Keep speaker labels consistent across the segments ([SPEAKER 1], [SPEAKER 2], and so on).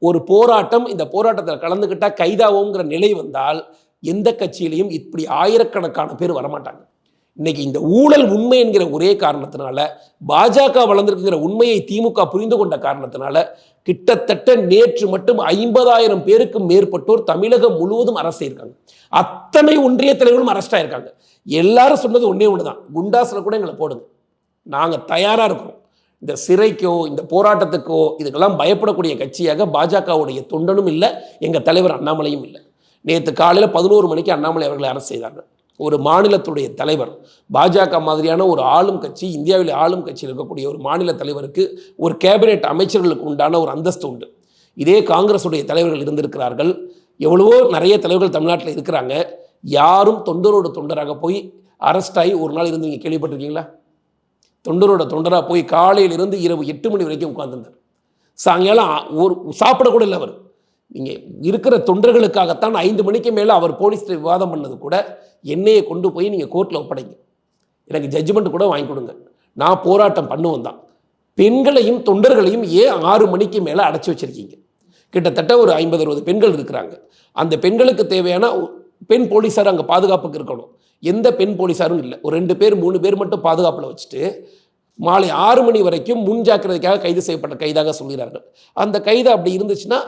[SPEAKER 1] ஒரு போராட்டம், இந்த போராட்டத்தில் கலந்துக்கிட்டால் கைதாவோங்கிற நிலை வந்தால் எந்த கட்சியிலையும் இப்படி ஆயிரக்கணக்கான பேர் வரமாட்டாங்க. இன்னைக்கு இந்த ஊழல் உண்மை என்கிற ஒரே காரணத்தினால, பாஜக வளர்ந்திருக்கிற உண்மையை திமுக புரிந்து கொண்ட காரணத்தினால, கிட்டத்தட்ட நேற்று மட்டும் 50,000 பேருக்கு மேற்பட்டோர் தமிழகம் முழுவதும் அரெஸ்ட் ஆயிருக்காங்க. அத்தனை ஒன்றிய தலைவர்களும் அரெஸ்ட் ஆயிருக்காங்க. எல்லாரும் சொன்னது ஒன்னே ஒண்ணுதான், குண்டாஸ்ல கூட எங்களை போடுங்க, நாங்க தயாரா இருக்கிறோம். இந்த சிறைக்கோ இந்த போராட்டத்துக்கோ இதுக்கெல்லாம் பயப்படக்கூடிய கட்சியாக பாஜகவுடைய தொண்டனும் இல்லை, எங்க தலைவர் அண்ணாமலையும் இல்லை. நேற்று காலையில் 11 மணிக்கு அண்ணாமலை அவர்களை அரசு செய்தார்கள். ஒரு மாநிலத்துடைய தலைவர், பாஜக மாதிரியான ஒரு ஆளும் கட்சி, இந்தியாவில் ஆளும் கட்சியில் இருக்கக்கூடிய ஒரு மாநில தலைவருக்கு ஒரு கேபினெட் அமைச்சர்களுக்கு உண்டான ஒரு அந்தஸ்து உண்டு. இதே காங்கிரஸுடைய தலைவர்கள் இருந்திருக்கிறார்கள், எவ்வளவோ நிறைய தலைவர்கள் தமிழ்நாட்டில் இருக்கிறாங்க. யாரும் தொண்டரோட தொண்டராக போய் அரெஸ்ட் ஆகி ஒரு நாள் இருந்து நீங்கள் கேள்விப்பட்டிருக்கீங்களா? தொண்டரோட தொண்டராக போய் காலையிலிருந்து இரவு 8 மணி வரைக்கும் உட்கார்ந்துருந்தார். சாயங்காலம் ஒரு சாப்பிடக்கூட இல்லை அவர். நீங்கள் இருக்கிற தொண்டர்களுக்காகத்தான் 5 மணிக்கு மேலே அவர் போலீஸ்ல விவாதம் பண்ணது கூட, என்னையை கொண்டு போய் நீங்கள் கோர்ட்டில் ஒப்படைங்க, எனக்கு ஜட்ஜ்மெண்ட் கூட வாங்கி கொடுங்க, நான் போராட்டம் பண்ணுவேன் தான். பெண்களையும் தொண்டர்களையும் ஏன் 6 மணிக்கு மேலே அடைச்சி வச்சுருக்கீங்க? கிட்டத்தட்ட ஒரு 50-60 பெண்கள் இருக்கிறாங்க. அந்த பெண்களுக்கு தேவையான பெண் போலீஸார் அங்கே பாதுகாப்புக்கு இருக்கணும். எந்த பெண் போலீஸாரும் இல்லை. ஒரு 2 பேர் 3 பேர் மட்டும் பாதுகாப்பில் வச்சுட்டு மாலை 6 மணி வரைக்கும் முன் ஜாக்கிரதைக்காக கைது செய்யப்பட்ட கைதாக சொல்கிறார்கள். அந்த கைது அப்படி இருந்துச்சுன்னா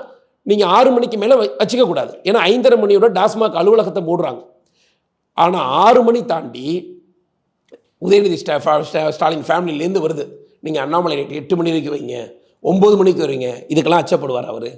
[SPEAKER 1] நீங்கள் 6 மணிக்கு மேலே வச்சுக்கக்கூடாது. ஏன்னா 5:30 மணியோட டாஸ்மாக் அலுவலகத்தை மூடுறாங்க. ஆனால் 6 மணி தாண்டி உதயநிதி ஸ்டாலின் ஃபேமிலியிலேருந்து வருது, நீங்கள் அண்ணாமலை 8 மணி வரைக்கும் வைங்க, 9 மணிக்கு வருவீங்க, இதுக்கெல்லாம் அச்சப்படுவார் அவர்?